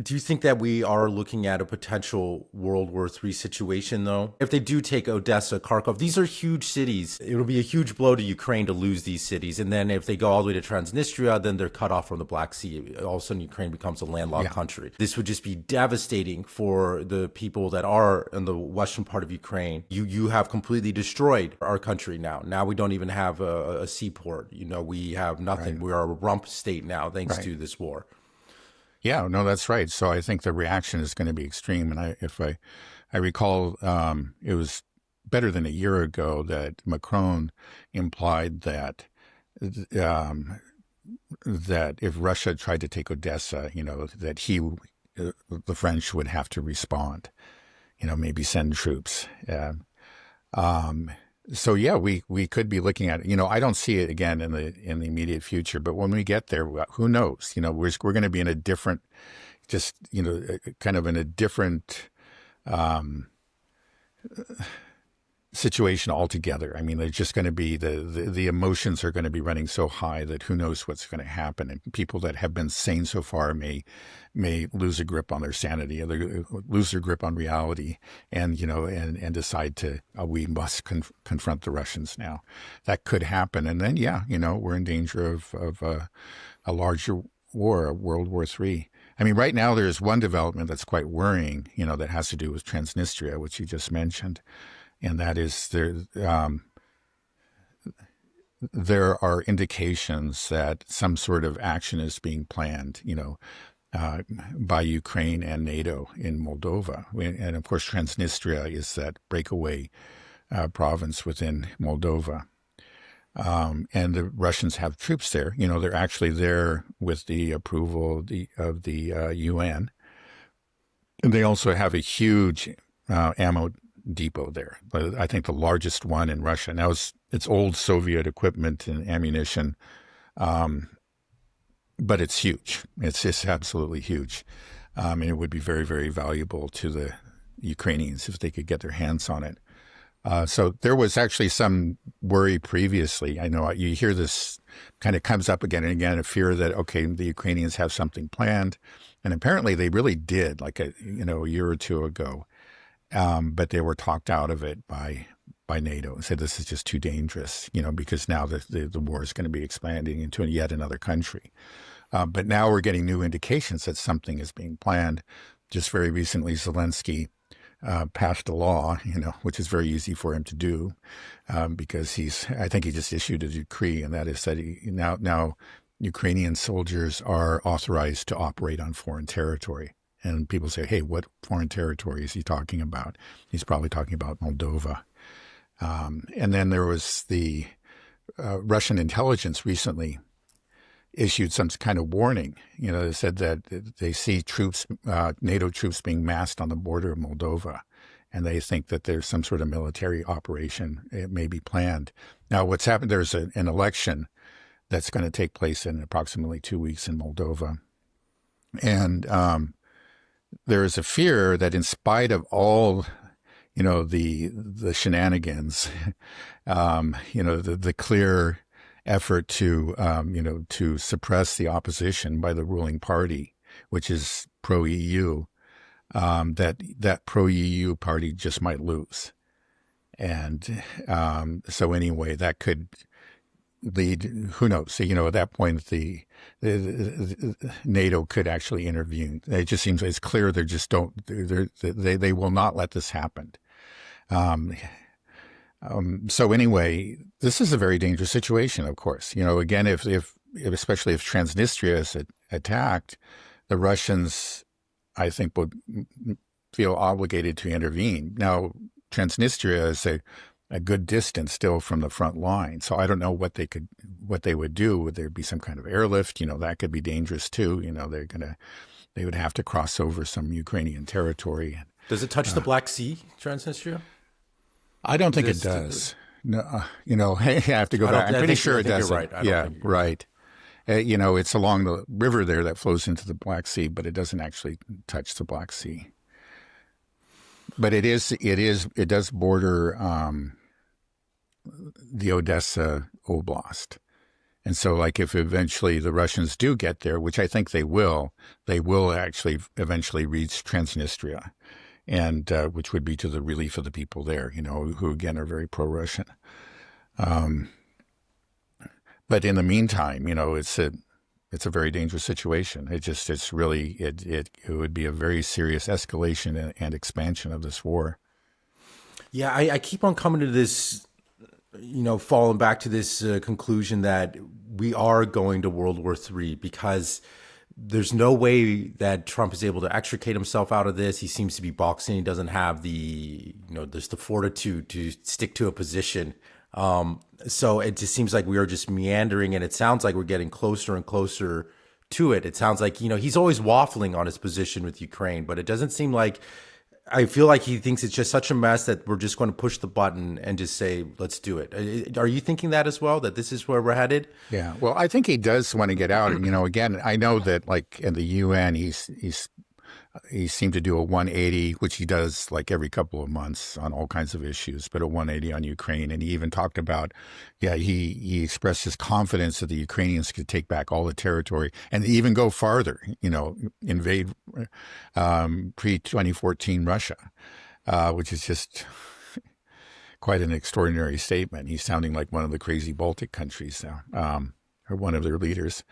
Do you think that we are looking at a potential World War III situation, though? If they do take Odessa, Kharkov, these are huge cities. It'll be a huge blow to Ukraine to lose these cities. And then if they go all the way to Transnistria, then they're cut off from the Black Sea. All of a sudden, Ukraine becomes a landlocked Yeah. country. This would just be devastating for the people that are in the western part of Ukraine. You have completely destroyed our country now. Now we don't even have a seaport. We have nothing. Right. We are a rump state now, thanks Right. to this war. Yeah, no, that's right. So I think the reaction is going to be extreme. And if I recall, it was better than a year ago that Macron implied that if Russia tried to take Odessa, that the French would have to respond, maybe send troops. So yeah, we could be looking at it. I don't see it again in the immediate future, but when we get there, who knows? We're going to be in a different, kind of in a different situation altogether. I mean, there's just going to be the emotions are going to be running so high that who knows what's going to happen. And people that have been sane so far may lose a grip on their sanity, or lose their grip on reality, and and decide to we must confront the Russians now. That could happen, and then we're in danger of a larger war, a World War III. I mean, right now there's one development that's quite worrying, that has to do with Transnistria, which you just mentioned. And that is there are indications that some sort of action is being planned, by Ukraine and NATO in Moldova. And of course, Transnistria is that breakaway province within Moldova. And the Russians have troops there. They're actually there with the approval of the UN. And they also have a huge ammo depot there. I think the largest one in Russia. Now it's old Soviet equipment and ammunition, but it's huge. It's just absolutely huge. And it would be very, very valuable to the Ukrainians if they could get their hands on it. So there was actually some worry previously. I know you hear this kind of comes up again and again, a fear that, okay, the Ukrainians have something planned. And apparently they really did, like a year or two ago. But they were talked out of it by NATO and said this is just too dangerous, because now the war is going to be expanding into yet another country. But now we're getting new indications that something is being planned. Just very recently, Zelensky passed a law, which is very easy for him to do, because I think he just issued a decree, and that is that now Ukrainian soldiers are authorized to operate on foreign territory. And people say, hey, what foreign territory is he talking about? He's probably talking about Moldova. And then there was the Russian intelligence recently issued some kind of warning. They said that they see troops, NATO troops being massed on the border of Moldova. And they think that there's some sort of military operation. It may be planned. Now, what's happened, there's an election that's going to take place in approximately 2 weeks in Moldova. And there is a fear that in spite of all, the shenanigans, the clear effort to suppress the opposition by the ruling party, which is pro-EU, that pro-EU party just might lose. And so anyway, that could lead, who knows? At that point, the NATO could actually intervene. It just seems it's clear they will not let this happen. So anyway, this is a very dangerous situation. Of course, again, if especially if Transnistria is attacked, the Russians, I think, would feel obligated to intervene. Now, Transnistria is a good distance still from the front line. So I don't know what they would do. Would there be some kind of airlift? That could be dangerous too. They would have to cross over some Ukrainian territory. Does it touch the Black Sea, Transnistria? I don't think it does. No, I have to go back. I'm pretty sure it does. Right. Yeah, right. It's along the river there that flows into the Black Sea, but it doesn't actually touch the Black Sea. But it does border the Odessa Oblast, And so, like, if eventually the Russians do get there, which I think they will actually eventually reach Transnistria, and which would be to the relief of the people there, who again are very pro-Russian. But in the meantime, it's a very dangerous situation. It would be a very serious escalation and expansion of this war. Yeah, I keep on coming to this, falling back to this conclusion that we are going to World War III, because there's no way that Trump is able to extricate himself out of this. He seems to be boxing. He doesn't have there's the fortitude to stick to a position. So it just seems like we are just meandering, and it sounds like we're getting closer and closer to it. It sounds like, he's always waffling on his position with Ukraine, but it doesn't seem like, I feel like he thinks it's just such a mess that we're just going to push the button and just say, let's do it. Are you thinking that as well, that this is where we're headed? Yeah, well, I think he does want to get out. Again, I know that like in the UN, he seemed to do a 180, which he does like every couple of months on all kinds of issues, but a 180 on Ukraine. And he even talked about, he expressed his confidence that the Ukrainians could take back all the territory and even go farther, invade pre-2014 Russia, which is just quite an extraordinary statement. He's sounding like one of the crazy Baltic countries now, or one of their leaders.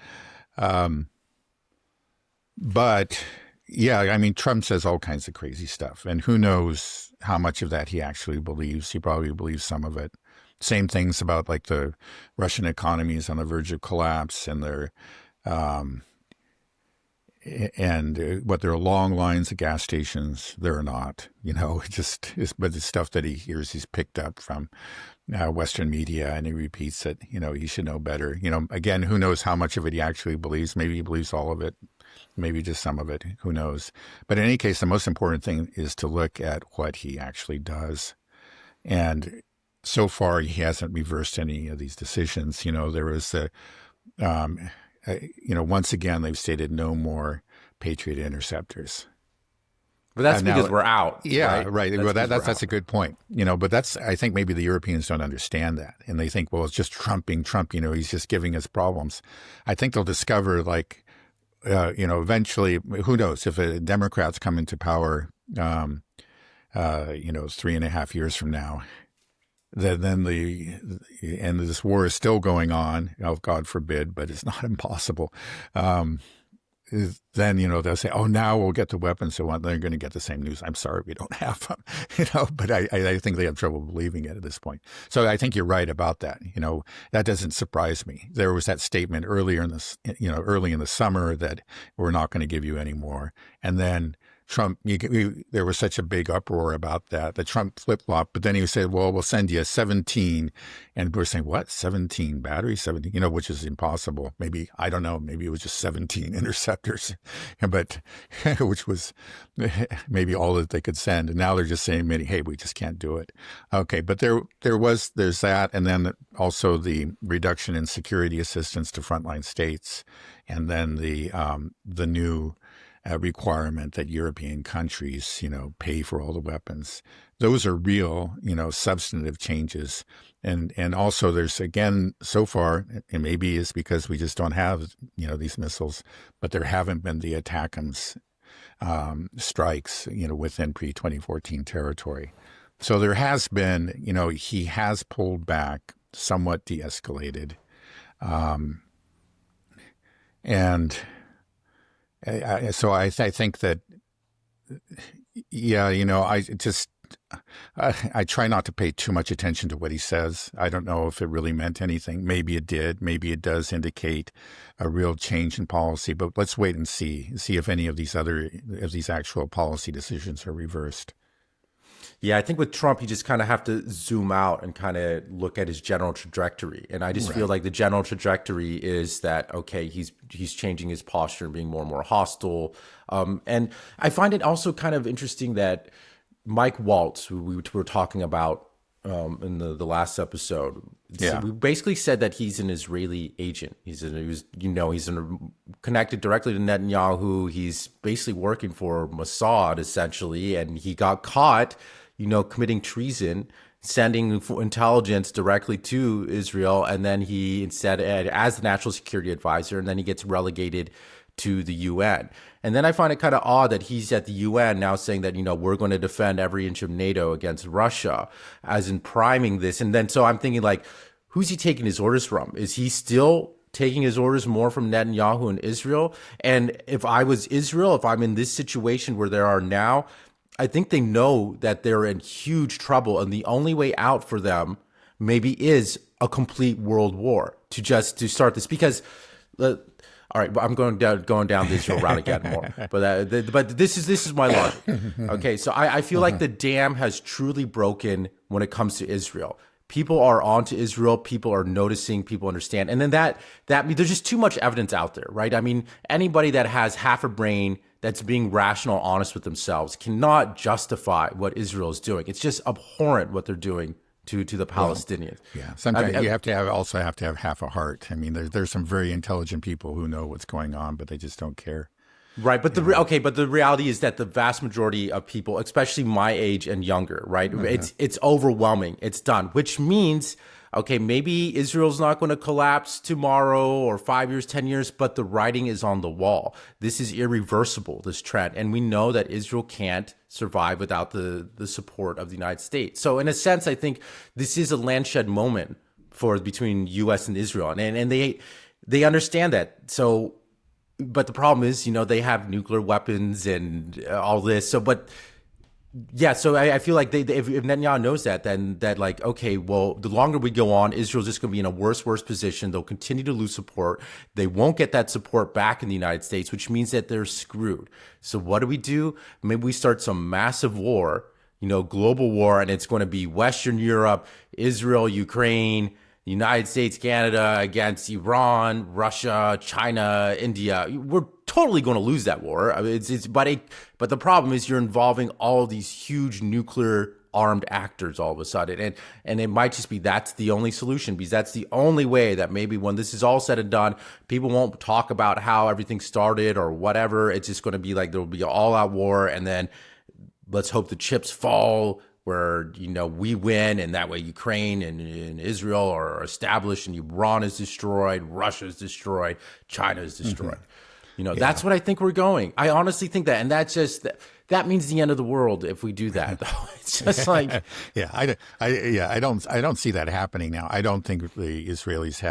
But yeah, I mean, Trump says all kinds of crazy stuff, and who knows how much of that he actually believes. He probably believes some of it. Same things about like the Russian economy is on the verge of collapse, and what there are long lines of gas stations. There are not, it just is, but the stuff that he hears, he's picked up from Western media, and he repeats it. He should know better. Again, who knows how much of it he actually believes? Maybe he believes all of it. Maybe just some of it, who knows? But in any case, the most important thing is to look at what he actually does. And so far, he hasn't reversed any of these decisions. There was once again, they've stated no more Patriot interceptors. But that's because we're out. Yeah, right. Well, that's a good point. But I think maybe the Europeans don't understand that. And they think, well, it's just Trump being Trump, he's just giving us problems. I think they'll discover eventually, who knows, if Democrats come into power, 3.5 years from now, then this war is still going on. God forbid, but it's not impossible. Then, they'll say, oh, now we'll get the weapons. So they're going to get the same news. I'm sorry, we don't have them, but I think they have trouble believing it at this point. So I think you're right about that. That doesn't surprise me. There was that statement early in the summer that we're not going to give you any more. And then Trump, there was such a big uproar about that Trump flip-flopped, but then he said, well, we'll send you 17. And we're saying, what, 17 batteries, 17, which is impossible. Maybe, I don't know, maybe it was just 17 interceptors, but which was maybe all that they could send. And now they're just saying, hey, we just can't do it. Okay, but there's that. And then also the reduction in security assistance to frontline states. And then the new requirement that European countries, pay for all the weapons. Those are real, substantive changes. And also there's, again, so far, and maybe it's because we just don't have, these missiles, but there haven't been the ATACMS strikes, within pre-2014 territory. So there has been, he has pulled back, somewhat de-escalated. So I think that, I try not to pay too much attention to what he says. I don't know if it really meant anything. Maybe it did. Maybe it does indicate a real change in policy. But let's wait and see if any of these actual policy decisions are reversed. Yeah, I think with Trump, you just kind of have to zoom out and kind of look at his general trajectory. And I just feel like the general trajectory is that, okay, he's changing his posture and being more and more hostile. And I find it also kind of interesting that Mike Waltz, who we were talking about in the last episode, so we basically said that he's an Israeli agent. He's connected directly to Netanyahu. He's basically working for Mossad, essentially, and he got caught committing treason sending intelligence directly to Israel, and then he instead as the national security advisor, and then he gets relegated to the UN. And then I find it kind of odd that he's at the UN now saying that, we're going to defend every inch of NATO against Russia, as in priming this. And then so I'm thinking, like, who's he taking his orders from? Is he still taking his orders more from Netanyahu and Israel? And if I was Israel, if I'm in this situation where they are now, I think they know that they're in huge trouble. And the only way out for them maybe is a complete world war to start this. Because all right, I'm going down the Israel route again more, but this is my logic. Okay, so I feel like the dam has truly broken when it comes to Israel. People are onto Israel. People are noticing. People understand, and then that there's just too much evidence out there, right? I mean, anybody that has half a brain that's being rational, honest with themselves, cannot justify what Israel is doing. It's just abhorrent what they're doing to the Palestinians. Well, yeah, sometimes you have to have half a heart. I mean, there's some very intelligent people who know what's going on, but they just don't care. Right, but the reality is that the vast majority of people, especially my age and younger, right, it's overwhelming. It's done, which means, okay, maybe Israel's not going to collapse tomorrow or 5 years, 10 years, but the writing is on the wall. This is irreversible, this trend, and we know that Israel can't survive without the support of the United States. So in a sense, I think this is a landshed moment between U.S. and Israel, and they understand that. So, but the problem is, they have nuclear weapons and all this. So, but yeah, so I feel like if Netanyahu knows that, then that, like, okay, well, the longer we go on, Israel's just going to be in a worse position. They'll continue to lose support. They won't get that support back in the United States, which means that they're screwed. So what do? Maybe we start some massive war, global war, and it's going to be Western Europe, Israel, Ukraine, United States, Canada against Iran, Russia, China, India. We're totally going to lose that war. I mean, but the problem is you're involving all these huge nuclear armed actors all of a sudden, and it might just be that's the only solution, because that's the only way that maybe when this is all said and done, people won't talk about how everything started or whatever. It's just going to be like there will be an all-out war, and then let's hope the chips fall where, we win, and that way Ukraine and Israel are established, and Iran is destroyed, Russia is destroyed, China is destroyed. That's what I think we're going. I honestly think that, and that's just that means the end of the world if we do that. It's just like I don't see that happening now. I don't think the Israelis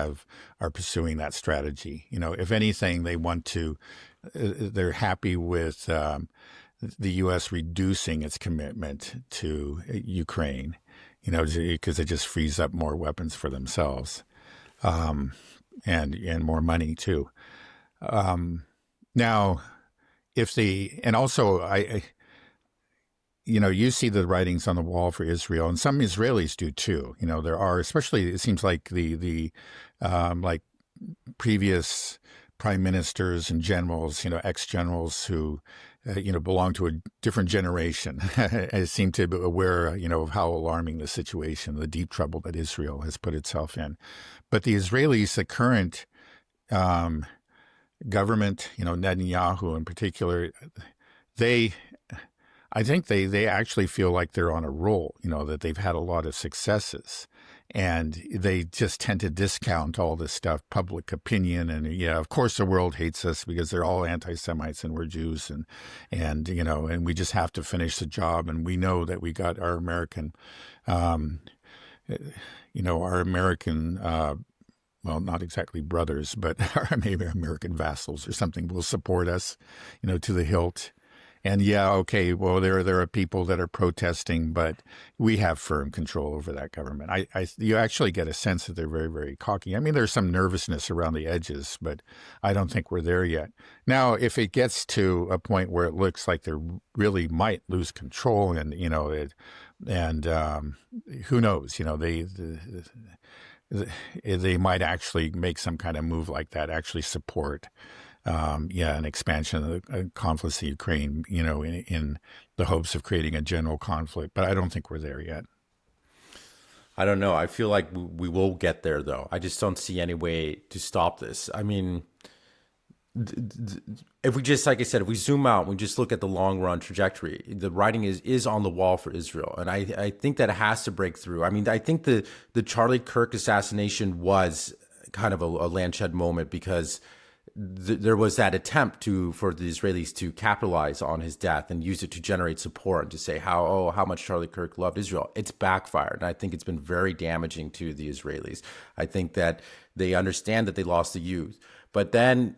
are pursuing that strategy. If anything, they want to. They're happy with the U.S. reducing its commitment to Ukraine, because it just frees up more weapons for themselves, and more money too. Now, you see the writings on the wall for Israel, and some Israelis do too. There are, especially, it seems like the previous prime ministers and generals, ex-generals who, belong to a different generation, seem to be aware, of how alarming the situation, the deep trouble that Israel has put itself in. But the Israelis, the current government, Netanyahu in particular, I think they actually feel like they're on a roll, that they've had a lot of successes. And they just tend to discount all this stuff, public opinion. And yeah, of course the world hates us because they're all anti-Semites and we're Jews. And we just have to finish the job. And we know that we got our American, well, not exactly brothers, but maybe American vassals or something will support us, to the hilt. And yeah, okay, well, there are people that are protesting, but we have firm control over that government. You actually get a sense that they're very, very cocky. I mean, there's some nervousness around the edges, but I don't think we're there yet. Now, if it gets to a point where it looks like they really might lose control, and who knows, they might actually make some kind of move like that, actually support an expansion of the conflict in Ukraine, in the hopes of creating a general conflict. But I don't think we're there yet. I don't know. I feel like we will get there, though. I just don't see any way to stop this. I mean, If we just, like I said, if we zoom out, we just look at the long run trajectory, the writing is on the wall for Israel. And I think that it has to break through. I mean, I think the Charlie Kirk assassination was kind of a landshed moment because there was that attempt for the Israelis to capitalize on his death and use it to generate support and to say how much Charlie Kirk loved Israel. It's backfired. And I think it's been very damaging to the Israelis. I think that they understand that they lost the youth. But then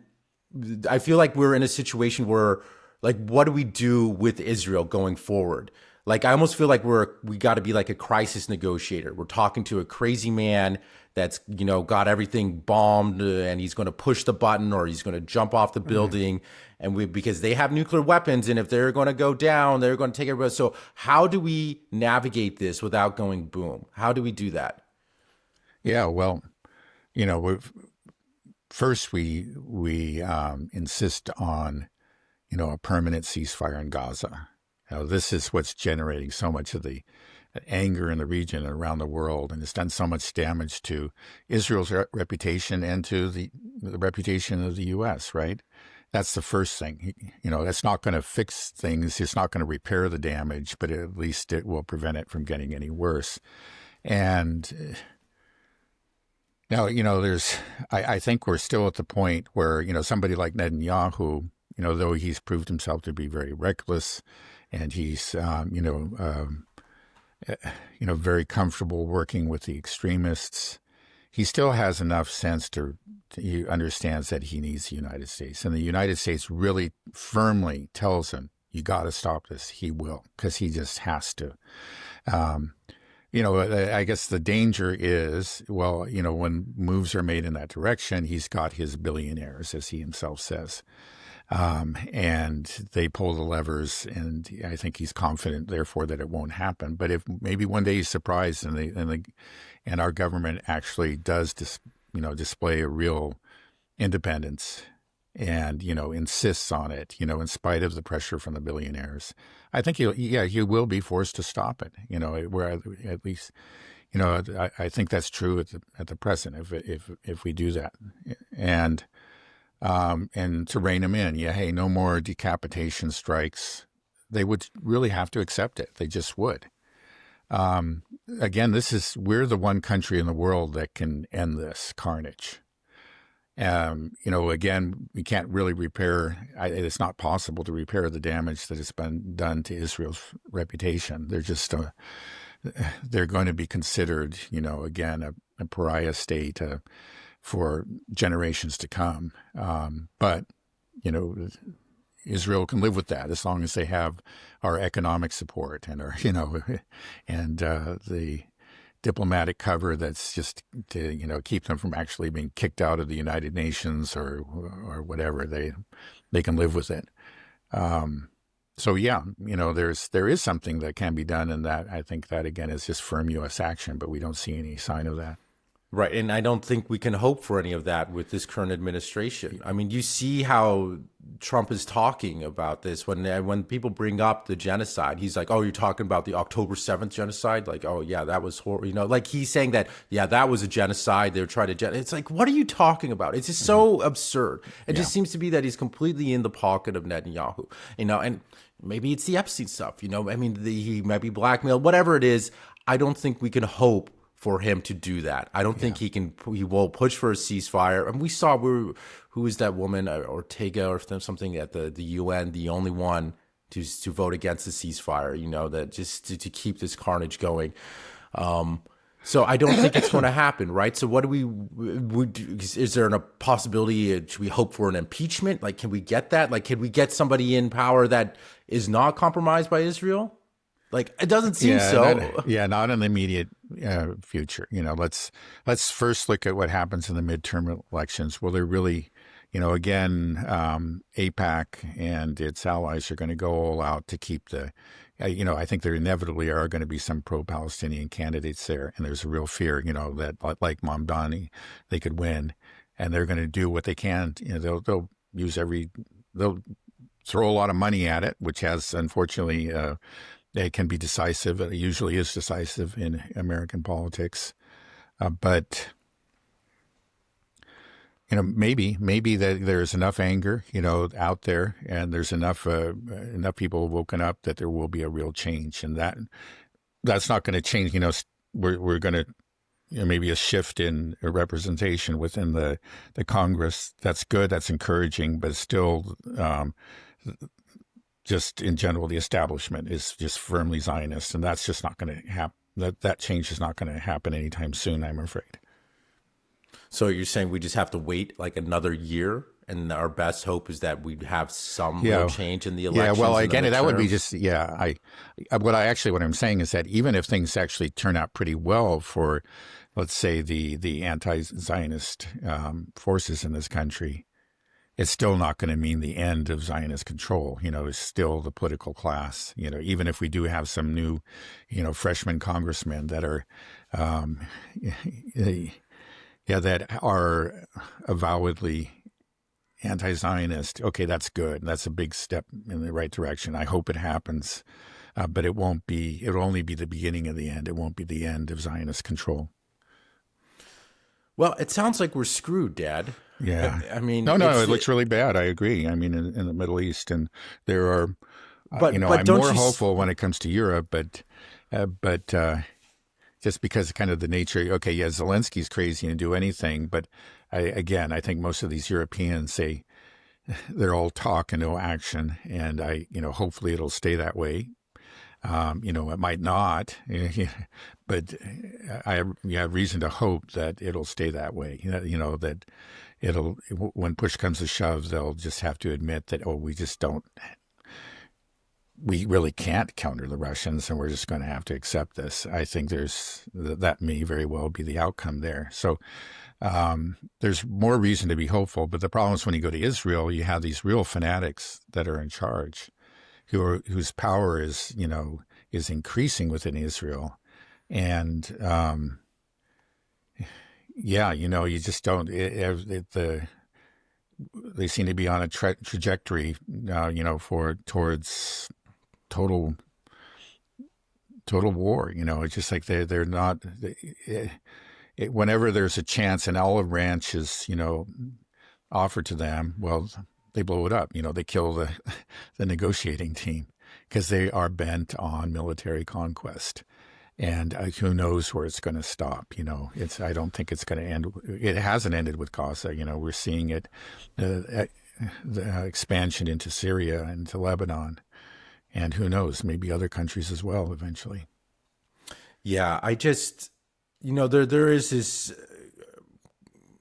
I feel like we're in a situation where, like, what do we do with Israel going forward? Like, I almost feel like we got to be like a crisis negotiator. We're talking to a crazy man that's, got everything bombed and he's going to push the button or he's going to jump off the building. And because they have nuclear weapons, and if they're going to go down, they're going to take everybody. So how do we navigate this without going boom? How do we do that? Yeah, well, first we insist on, a permanent ceasefire in Gaza. This is what's generating so much of the anger in the region and around the world, and it's done so much damage to Israel's reputation and to the reputation of the U.S., right? That's the first thing. That's not going to fix things. It's not going to repair the damage, but at least it will prevent it from getting any worse. And now, I think we're still at the point where, somebody like Netanyahu, though he's proved himself to be very reckless and he's, very comfortable working with the extremists, he still has enough sense he understands that he needs the United States. And the United States really firmly tells him, you got to stop this. He will, because he just has to. I guess the danger is, when moves are made in that direction, he's got his billionaires, as he himself says. And they pull the levers, and I think he's confident, therefore, that it won't happen. But if maybe one day he's surprised, and our government actually does, display a real independence, and insists on it, in spite of the pressure from the billionaires, I think he will be forced to stop it. Where at least, I think that's true at the present if we do that, and to rein them in. Hey, no more decapitation strikes. They would really have to accept it. They just would. Again, we're the one country in the world that can end this carnage. Again, we can't really it's not possible to repair the damage that has been done to Israel's reputation. They're going to be considered, again, a pariah state for generations to come. But Israel can live with that as long as they have our economic support and our, and the diplomatic cover that's just to keep them from actually being kicked out of the United Nations or whatever. They can live with it. So yeah, there is something that can be done, and that I think that again is just firm U.S. action, but we don't see any sign of that. Right, and I don't think we can hope for any of that with this current administration. I mean, you see how Trump is talking about this when people bring up the genocide. He's like, "Oh, you're talking about the October 7th genocide?" Like, "Oh yeah, that was horrible." Like he's saying that, yeah, that was a genocide. They were trying to It's like, what are you talking about? It's just so absurd. It just seems to be that he's completely in the pocket of Netanyahu. And maybe it's the Epstein stuff. I mean, he might be blackmailed. Whatever it is, I don't think we can hope for him to do that. I don't think he will push for a ceasefire. And we saw who is that woman, Ortega or something at the UN, the only one to vote against the ceasefire, that just to keep this carnage going. So I don't think it's going to happen, right? So what do we do? Is there a possibility? Should we hope for an impeachment? Like, can we get that? Like, can we get somebody in power that is not compromised by Israel? Like, it doesn't seem so. Not in the immediate future. Let's first look at what happens in the midterm elections. Will there really, again, AIPAC and its allies are going to go all out to keep I think there inevitably are going to be some pro-Palestinian candidates there, and there's a real fear, that like Mamdani, they could win, and they're going to do what they can. They'll throw a lot of money at it, which has unfortunately. It can be decisive. It usually is decisive in American politics. But maybe that there's enough anger, out there, and there's enough people woken up that there will be a real change, and that's not going to change. We're going to maybe a shift in representation within the Congress. That's good. That's encouraging, but still, just in general, the establishment is just firmly Zionist, and that's just not going to happen. That change is not going to happen anytime soon, I'm afraid. So you're saying we just have to wait like another year, and our best hope is that we'd have some real change in the elections? Yeah, well, again, that would be just, what I'm saying is that even if things actually turn out pretty well for, let's say, the anti-Zionist forces in this country, it's still not going to mean the end of Zionist control. It's still the political class. Even if we do have some new, freshman congressmen that are, that are avowedly anti-Zionist. Okay, that's good. That's a big step in the right direction. I hope it happens, but it'll only be the beginning of the end. It won't be the end of Zionist control. Well, it sounds like we're screwed, Dad. Yeah. I mean, no, it looks really bad. I agree. I mean, in the Middle East, and there are, but I'm more hopeful when it comes to Europe, but just because kind of the nature. Okay, yeah, Zelensky's crazy and do anything, but I think most of these Europeans say they're all talk and no action, and hopefully it'll stay that way. It might not, but I have reason to hope that it'll stay that way. That when push comes to shove, they'll just have to admit that, we really can't counter the Russians, and we're just going to have to accept this. I think that may very well be the outcome there. So there's more reason to be hopeful. But the problem is when you go to Israel, you have these real fanatics that are in charge, whose power is increasing within Israel, and you just don't. They seem to be on a trajectory, towards total war. It's just like they're not. Whenever there's a chance, an olive branch is offered to them, well, they blow it up. They kill the negotiating team because they are bent on military conquest. And who knows where it's going to stop? I don't think it's going to end. It hasn't ended with Gaza. We're seeing it, the expansion into Syria and to Lebanon, and who knows, maybe other countries as well eventually. Yeah, I just, there is this,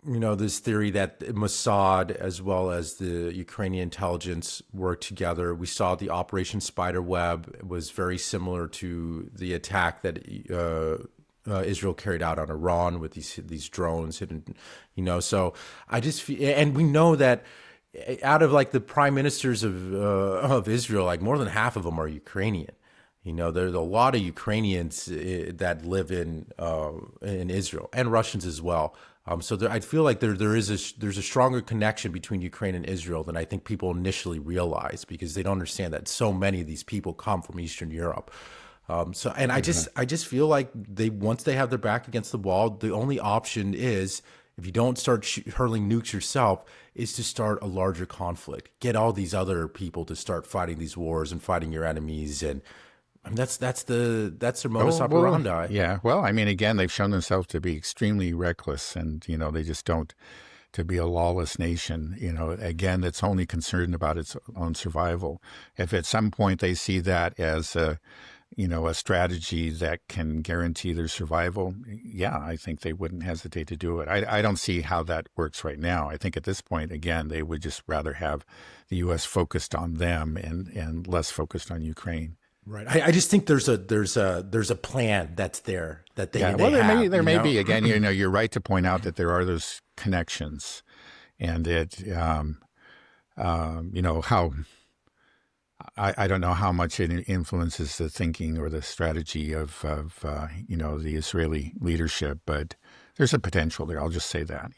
this theory that Mossad as well as the Ukrainian intelligence work together. We saw the Operation Spiderweb was very similar to the attack that Israel carried out on Iran with these drones. So I just feel, and we know that out of like the prime ministers of Israel, like more than half of them are Ukrainian. There's a lot of Ukrainians that live in Israel, and Russians as well. So I feel like there's a stronger connection between Ukraine and Israel than I think people initially realize, because they don't understand that so many of these people come from Eastern Europe. I just feel like once they have their back against the wall, the only option is, if you don't start hurling nukes yourself, is to start a larger conflict. Get all these other people to start fighting these wars and fighting your enemies, and that's their modus operandi. Yeah. Well, I mean, again, they've shown themselves to be extremely reckless, and they just don't, to be a lawless nation. Again, that's only concerned about its own survival. If at some point they see that as a strategy that can guarantee their survival, yeah, I think they wouldn't hesitate to do it. I don't see how that works right now. I think at this point, again, they would just rather have the U.S. focused on them and less focused on Ukraine. Right. I just think there's a plan that's there that they have. There may be. Again, you're right to point out that there are those connections, and how. I don't know how much it influences the thinking or the strategy of the Israeli leadership, but there's a potential there. I'll just say that.